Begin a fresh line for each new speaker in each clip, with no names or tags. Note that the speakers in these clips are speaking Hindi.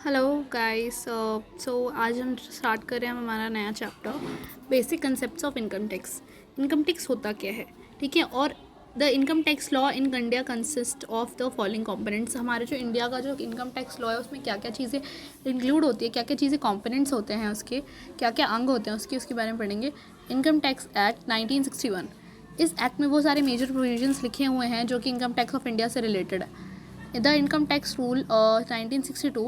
Hello guys. सो आज हम स्टार्ट कर रहे हैं हमारा नया chapter, basic concepts of income tax. Income tax होता क्या है, ठीक है। और the income tax law in India consist of the following components. हमारे जो इंडिया का जो इनकम टैक्स लॉ है उसमें क्या क्या चीज़ें इंक्लूड होती है, क्या क्या चीज़ें कंपोनेंट्स होते हैं उसके, क्या क्या अंग होते हैं उसके बारे में पढ़ेंगे। इनकम टैक्स एक्ट 1961, इस एक्ट में वो सारे मेजर प्रोविजंस लिखे हुए हैं जो कि इनकम टैक्स ऑफ इंडिया से रिलेटेड है। The Income Tax Rule 1962,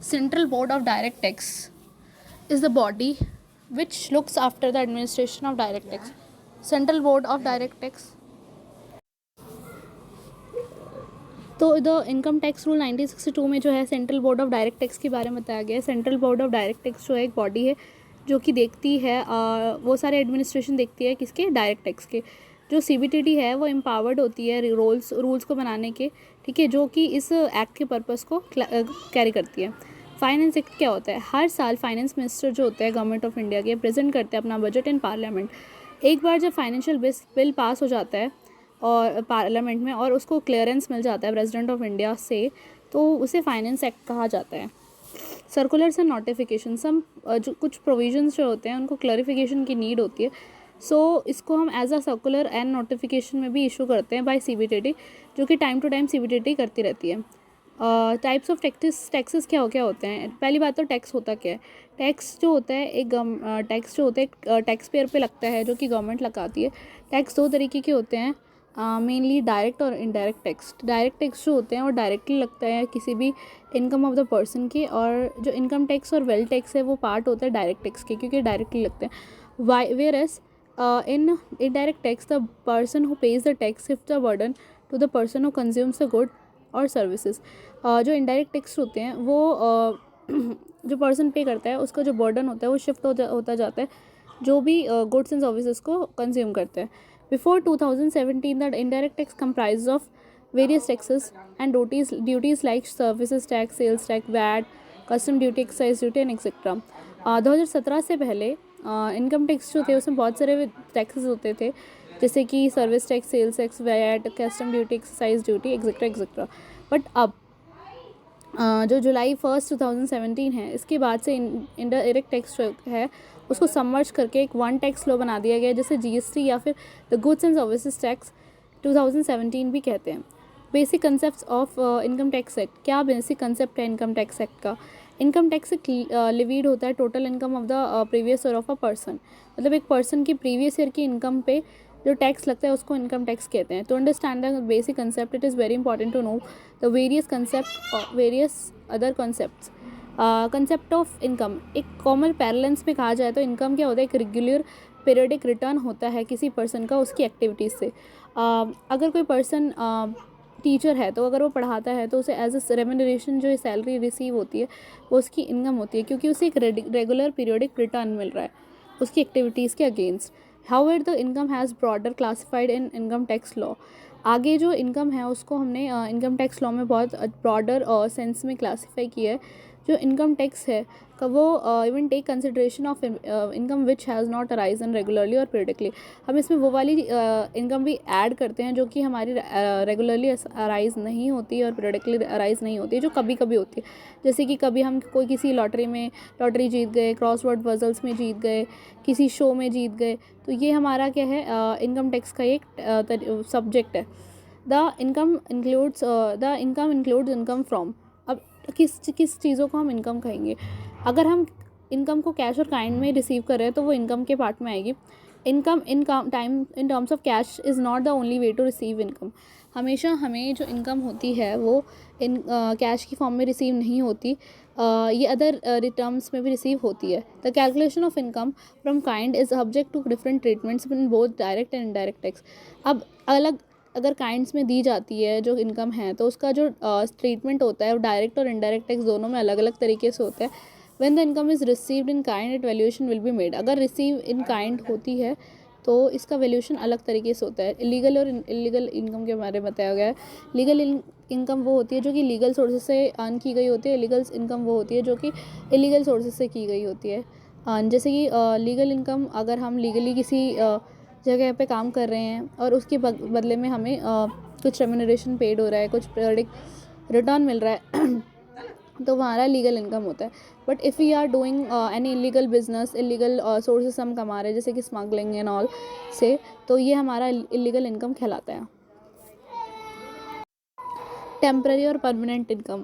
Central Board of Direct Tax is the body which looks after the administration of direct tax. Central Board of Direct Tax. तो द इनकम टैक्स रूल 1962 में जो है central board of direct tax के बारे में बताया गया है। Central board of direct tax जो है एक बॉडी है जो कि देखती है वो सारे एडमिनिस्ट्रेशन देखती है किसके, डायरेक्ट टैक्स के। जो सीबीटीटी है वो एम्पावर्ड होती है रूल्स को बनाने के, ठीक है, जो कि इस एक्ट के पर्पस को कैरी करती है। फाइनेंस एक्ट क्या होता है? हर साल फाइनेंस मिनिस्टर जो होते हैं गवर्नमेंट ऑफ इंडिया के प्रेजेंट करते हैं अपना बजट इन पार्लियामेंट। एक बार जब फाइनेंशियल बिल पास हो जाता है और पार्लियामेंट में और उसको क्लियरेंस मिल जाता है प्रेसिडेंट ऑफ इंडिया से, तो उसे फाइनेंस एक्ट कहा जाता है। सर्कुलर्स एंड नोटिफिकेशन, सम जो कुछ प्रोविजंस जो होते हैं उनको क्लैरिफिकेशन की नीड होती है। सो इसको हम as a circular and notification में भी इशू करते हैं बाय सीबीटीटी, जो कि टाइम टू टाइम सीबीटीटी करती रहती है। टाइप्स ऑफ टैक्सेस क्या होते हैं? पहली बात तो टैक्स होता क्या है। टैक्स जो होता है एक टैक्स जो होता है टैक्स पेयर पे लगता है, जो कि गवर्नमेंट लगाती है। टैक्स दो तरीके के होते हैं, मेनली डायरेक्ट और इनडायरेक्ट टैक्स। डायरेक्ट टैक्स जो होते हैं वो डायरेक्टली लगता है किसी भी इनकम ऑफ द पर्सन के, और जो इनकम टैक्स और वेल्थ टैक्स है वो पार्ट होता है डायरेक्ट टैक्स के, क्योंकि डायरेक्टली लगते हैं। Whereas in indirect tax the person who pays the tax shift the burden to the person who consumes the good और सर्विसेज। जो इनडायरेक्ट टैक्स होते हैं वो जो पर्सन पे करता है उसका जो बर्डन होता है वो शिफ्ट होता जाता है जो भी गुड्स एंड सर्विसेज को कंज्यूम करते हैं। Before 2017 the indirect tax comprise of various taxes and duties like services tax, sales tax, VAT, custom duty, excise duty and etcetera. 2017 से पहले इनकम टैक्स जो थे उसमें बहुत सारे टैक्सेस होते थे, जैसे कि service tax, sales tax, VAT, custom duty, excise duty, etcetera etcetera. But अब जो जुलाई 1 2017 है, इसके बाद से इनडायरेक्ट टैक्स जो है उसको समर्ज करके एक वन टैक्स लॉ बना दिया गया, जैसे जीएसटी या फिर the goods and services tax 2017 भी कहते हैं। Basic concept of income tax act, क्या बेसिक कंसेप्ट है इनकम टैक्स एक्ट का? इनकम टैक्स लिवीड होता है total income of the previous year of a person, मतलब एक पर्सन की प्रीवियस ईयर की इनकम पे जो टैक्स लगता है उसको इनकम टैक्स कहते हैं। To understand the basic concept it is very important to know the various other concepts. Concept of income, एक कॉमन पैरेलेंस में कहा जाए तो इनकम क्या होता है? एक रेगुलर पीरियडिक रिटर्न होता है किसी पर्सन का उसकी एक्टिविटीज़ से। अगर कोई पर्सन टीचर है तो अगर वो पढ़ाता है तो उसे एज अ रेम्यूनरेशन जो सैलरी रिसीव होती है वो उसकी इनकम होती है, क्योंकि उसे एक रेगुलर पीरियडिक रिटर्न मिल रहा है उसकी एक्टिविटीज़ के against. However the income has broader classified in income tax law. आगे जो इनकम है उसको हमने इनकम टैक्स लॉ में बहुत ब्रॉडर सेंस में क्लासीफाई किया है। जो इनकम टैक्स है का वो even take consideration of income which has not arisen regularly और पीरियडिकली। हम इसमें वो वाली इनकम भी ऐड करते हैं जो कि हमारी रेगुलरली अराइज नहीं होती और पीरियडिकली अराइज नहीं होती है, जो कभी कभी होती है। जैसे कि कभी हम कोई किसी लॉटरी जीत गए, क्रॉसवर्ड पजल्स में जीत गए, किसी शो में जीत गए, तो ये हमारा क्या है, इनकम टैक्स का एक सब्जेक्ट है। The income includes income from. अब किस किस चीज़ों को हम इनकम कहेंगे? अगर हम इनकम को कैश और काइंड में रिसीव कर रहे हैं तो वो इनकम के पार्ट में आएगी। Income in terms of cash is not the only way to receive income. हमेशा हमें जो इनकम होती है वो कैश की फॉर्म में रिसीव नहीं होती, ये अदर रिटर्म्स में भी रिसीव होती है। The calculation of income from kind is subject to different treatments in both direct and indirect tax. अब अलग अगर काइंड्स में दी जाती है जो इनकम है तो उसका जो ट्रीटमेंट होता है वो डायरेक्ट और इनडायरेक्ट टैक्स दोनों में अलग अलग तरीके से होता है। When the income is received in kind it valuation will be made. अगर रिसीव इन काइंड होती है तो इसका वैल्यूएशन अलग तरीके से होता है। लीगल और इलीगल इनकम के बारे में बताया गया है। लीगल इनकम वो होती है जो कि लीगल सोर्सेज से अर्न की गई होती है। इलीगल इनकम वो होती है जो कि इलीगल सोर्सेज से की गई होती है। जैसे कि लीगल इनकम, अगर हम लीगली किसी जगह पे काम कर रहे हैं और उसके बदले में हमें कुछ रेम्यूनरेशन पेड हो रहा है, कुछ पीरियडिक रिटर्न मिल रहा है तो वो हमारा लीगल इनकम होता है. But if we are doing any illegal business, illegal sources हम कमा रहे हैं जैसे कि स्मगलिंग एंड ऑल से, तो ये हमारा इलीगल इनकम कहलाता है. टेम्पररी और परमानेंट इनकम.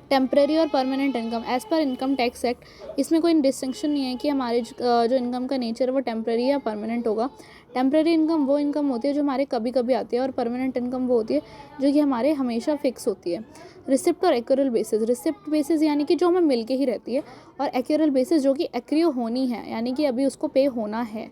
टेम्परेरी और permanent income as per income tax act, इसमें कोई डिस्टिंक्शन नहीं है कि हमारे जो इनकम का नेचर है वो टेम्परेरी या परमानेंट होगा. टेम्परेरी इनकम वो इनकम होती है जो हमारे कभी कभी आती है, और परमानेंट इनकम वो होती है जो कि हमारे हमेशा फिक्स होती है. रिसिप्ट और एक्यूरल बेसिस. रिसिप्ट बेसिस यानी कि जो हमें मिल के ही रहती है, और एक्यूरल बेसिस जो कि एक्रियो होनी है, यानी कि अभी उसको पे होना है.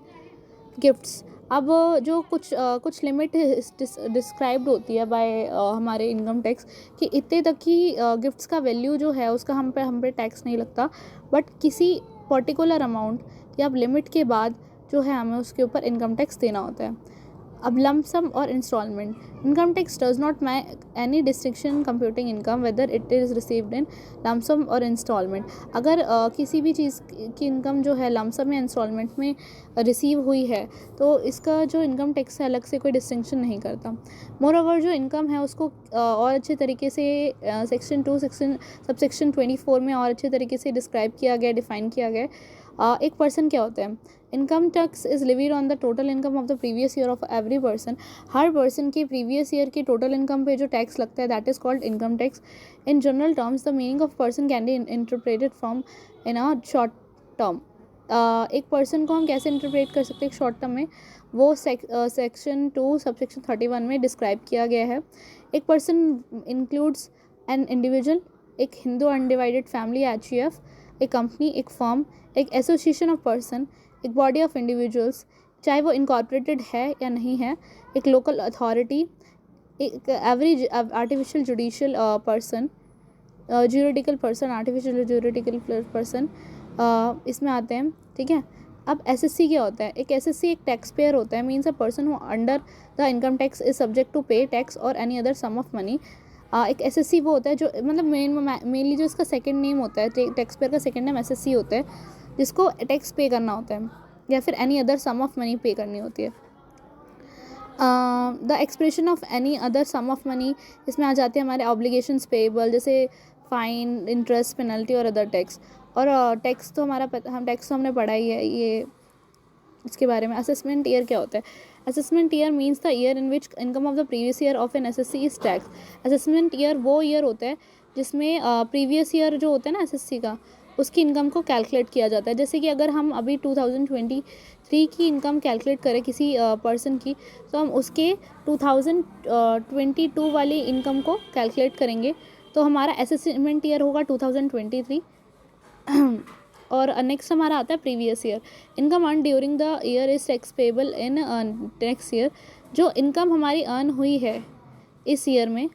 गिफ्ट्स. अब जो कुछ लिमिट डिस्क्राइब्ड होती है बाय हमारे इनकम टैक्स कि इतने तक की गिफ्ट्स का वैल्यू जो है उसका हम पे टैक्स नहीं लगता, बट किसी पर्टिकुलर अमाउंट या लिमिट के बाद जो है हमें उसके ऊपर इनकम टैक्स देना होता है. अब लंप सम और instalment. Income tax does not make any distinction computing income whether it is received in lump sum और इंस्टॉलमेंट. अगर किसी भी चीज़ की इनकम जो है लंप सम या इंस्टॉलमेंट में रिसीव हुई है, तो इसका जो इनकम टैक्स है अलग से कोई डिस्टिंक्शन नहीं करता. मोर ओवर जो इनकम है उसको और अच्छे तरीके से सबसेक्शन 24 में और अच्छे तरीके से डिस्क्राइब किया गया, डिफाइन किया गया. एक पर्सन क्या होता है. Income tax is levied on the total income of the previous year of every person. हर पर्सन की प्रीवियस ईयर की टोटल इनकम पे जो टैक्स लगता है that is called income tax. In general terms the meaning of person can be interpreted from in a short term. एक पर्सन को हम कैसे इंटरप्रेट कर सकते हैं एक शॉर्ट टर्म में, वो सेक्शन 2 सबसेक्शन 31 में डिस्क्राइब किया गया है. एक पर्सन इंक्लूड्स एन इंडिविजुअल, एक हिंदू अनडिवाइडेड फैमिली HUF, एक कंपनी, एक फर्म, एक एसोसिएशन ऑफ पर्सन, एक बॉडी ऑफ इंडिविजुअल्स चाहे वो इनकॉर्पोरेटेड है या नहीं है, एक लोकल अथॉरिटी, एक average artificial judicial person, juridical person, artificial juridical person इसमें आते हैं. ठीक है. अब SSC क्या होता है. एक SSC एक टैक्स पेयर होता है, means a person who under the income tax is subject to pay tax और any other sum of money. एक SSC वो होता है जो मतलब मेनली जो इसका सेकंड नेम होता है, टैक्स पेयर का सेकंड नेम SSC होता है, जिसको टैक्स पे करना होता है या फिर any other sum of money pay करनी होती है. The expression of any other sum of money, इसमें आ जाते हैं हमारे ऑब्लिगेशंस पेएबल जैसे फाइन, इंटरेस्ट, पेनल्टी और अदर टैक्स. और टैक्स तो हमने पढ़ा ही है ये इसके बारे में. असेसमेंट ईयर क्या होता है. Assessment year means the year in which income of the previous year of an SSC is tax. Assessment year वो ईयर होता है जिसमें प्रीवियस ईयर जो होता है ना SSC का, उसकी इनकम को कैलकुलेट किया जाता है. जैसे कि अगर हम अभी 2023 की इनकम कैलकुलेट करें किसी पर्सन की, तो हम उसके 2022 वाली इनकम को कैलकुलेट करेंगे, तो हमारा असेसमेंट ईयर होगा 2023. और नेक्स्ट हमारा आता है previous year. Income earn during the year is tax payable in next year. जो इनकम हमारी अर्न हुई है इस ईयर में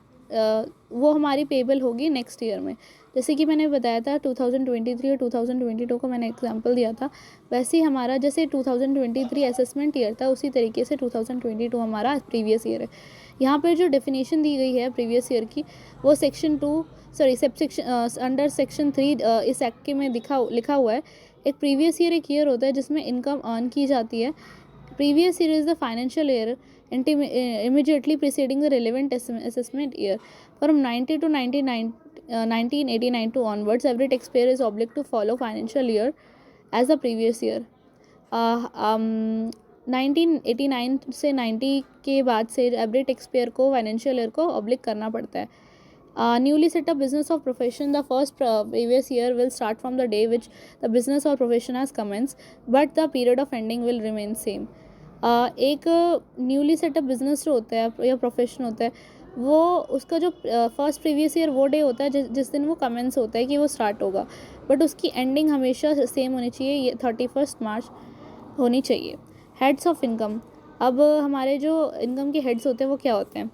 वो हमारी पेबल होगी नेक्स्ट ईयर में. जैसे कि मैंने बताया था 2023 और 2022 को मैंने एग्जांपल दिया था, वैसे ही हमारा जैसे 2023 असेसमेंट ईयर था उसी तरीके से 2022 हमारा प्रीवियस ईयर है. यहाँ पर जो डेफिनेशन दी गई है प्रीवियस ईयर की वो अंडर सेक्शन 3 इस एक्ट के में लिखा हुआ है. एक प्रीवियस ईयर एक ईयर होता है जिसमें इनकम अर्न की जाती है. Previous year is the financial year immediately preceding the relevant assessment year. From 1989 to onwards, every taxpayer is obliged to follow financial year as the previous year. 1989 से 90 के बाद से एवरी टैक्सपेयर को फाइनेंशियल ईयर को ऑब्लिक करना पड़ता है. Newly set up business or profession, the first previous year will start from the day which the business or profession has commenced, but the period of ending will remain same. एक न्यूली सेटअप बिजनेस जो होता है या प्रोफेशन होता है, वो उसका जो फर्स्ट प्रीवियस ईयर वो डे होता है जिस दिन वो कमेंस होता है कि वो स्टार्ट होगा, बट उसकी एंडिंग हमेशा सेम होनी चाहिए, ये 31 मार्च होनी चाहिए. Heads of income. अब हमारे जो इनकम के हेड्स होते हैं वो क्या होते हैं.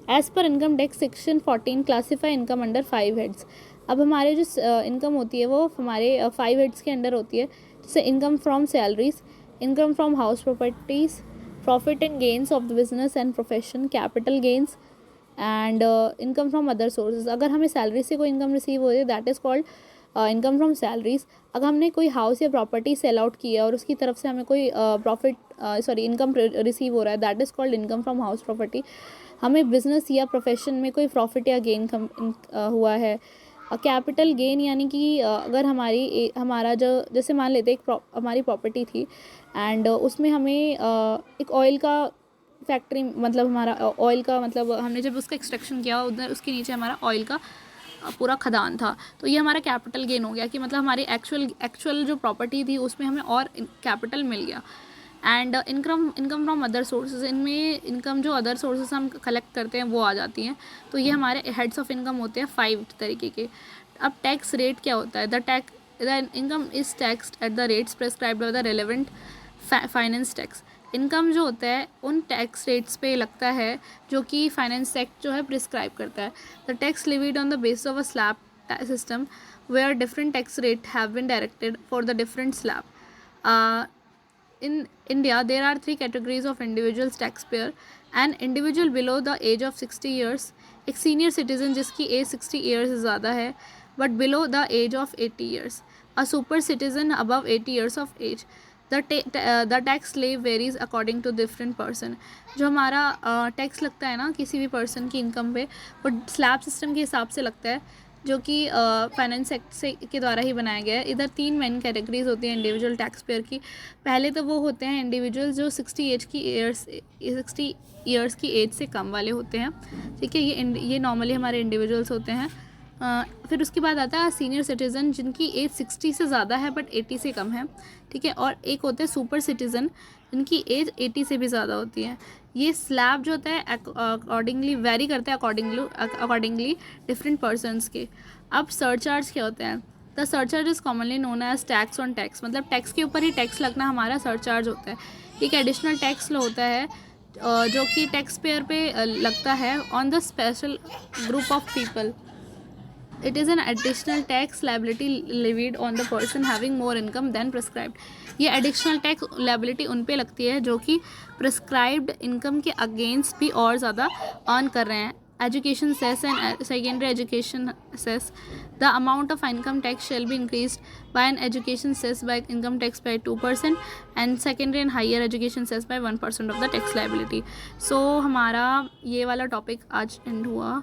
As per income tax section 14 classify income under 5 heads. अब हमारे जो इनकम होती है वो हमारे 5 हेड्स के अंडर होती है, जैसे income from salaries, income from house properties, profit and gains of the business and profession, capital gains and income from other sources. अगर हमें सैलरी से कोई इनकम रिसीव हो रही है that is called income from salaries, अगर हमने कोई हाउस या प्रॉपर्टी सेल आउट किया और उसकी तरफ से हमें कोई इनकम रिसीव हो रहा है, that is called income from house property. हमें बिजनेस या प्रोफेशन में कोई प्रॉफिट या गेन हुआ है। कैपिटल गेन यानी कि अगर हमारा जो, जैसे मान लेते हमारी प्रॉपर्टी थी एंड उसमें हमें एक ऑयल का फैक्ट्री, मतलब हमारा ऑयल का, मतलब हमने जब उसका एक्सट्रैक्शन किया उधर उसके नीचे हमारा ऑयल का पूरा खदान था, तो ये हमारा कैपिटल गेन हो गया कि मतलब हमारी एक्चुअल जो प्रॉपर्टी थी उसमें हमें और कैपिटल मिल गया। And income from other sources, इनमें इनकम जो अदर सोर्सेज हम कलेक्ट करते हैं वो आ जाती हैं। तो ये हमारे हेड्स ऑफ इनकम होते हैं 5 तरीके के। अब टैक्स रेट क्या होता है? The income is taxed at the rates prescribed by the relevant finance tax. Income जो होता है उन टैक्स रेट्स पे लगता है जो कि फाइनेंस एक्ट जो है प्रिस्क्राइब करता है। The tax levied on the basis of a slab system where different tax rate have been directed for the different slab. In India, there are 3 categories of individuals taxpayer: an individual below the age of 60 years, एक senior citizen जिसकी age 60 years से ज़्यादा है but below the age of 80 years, a super citizen above 80 years of age. The tax slab varies according to different person. जो हमारा टैक्स लगता है ना किसी भी पर्सन की इनकम पे, वो स्लैब सिस्टम के हिसाब से लगता है जो कि फाइनेंस एक्ट से के द्वारा ही बनाया गया है। इधर 3 मेन कैटेगरीज होती हैं इंडिविजुअल टैक्स पेयर की। पहले तो वो होते हैं इंडिविजुअल जो 60 ईयर्स की एज से कम वाले होते हैं, ठीक है। ये नॉर्मली हमारे इंडिविजुअल्स होते हैं। फिर उसके बाद आता है सीनियर सिटीज़न जिनकी एज 60 से ज़्यादा है बट 80 से कम है, ठीक है। और एक होते हैं सुपर सिटीज़न जिनकी एज 80 से भी ज़्यादा होती है। ये स्लैब जो होता है अकॉर्डिंगली वेरी करता है अकॉर्डिंगली डिफरेंट पर्सनस के। अब सरचार्ज क्या होता है? The surcharge is commonly known as tax on tax, मतलब टैक्स के ऊपर ही टैक्स लगना हमारा सरचार्ज होता है। एक एडिशनल टैक्स होता है जो कि टैक्स पेयर पे लगता है on the special group of people. It is an additional tax liability levied on the person having more income than prescribed. ये additional tax liability उन पे लगती है जो कि prescribed income के against भी और ज़्यादा earn कर रहे हैं। Education cess and secondary education cess. The amount of income tax shall be increased by an education cess by income tax by 2% and secondary and higher education cess by 1% of the tax liability. So हमारा ये वाला topic आज end हुआ।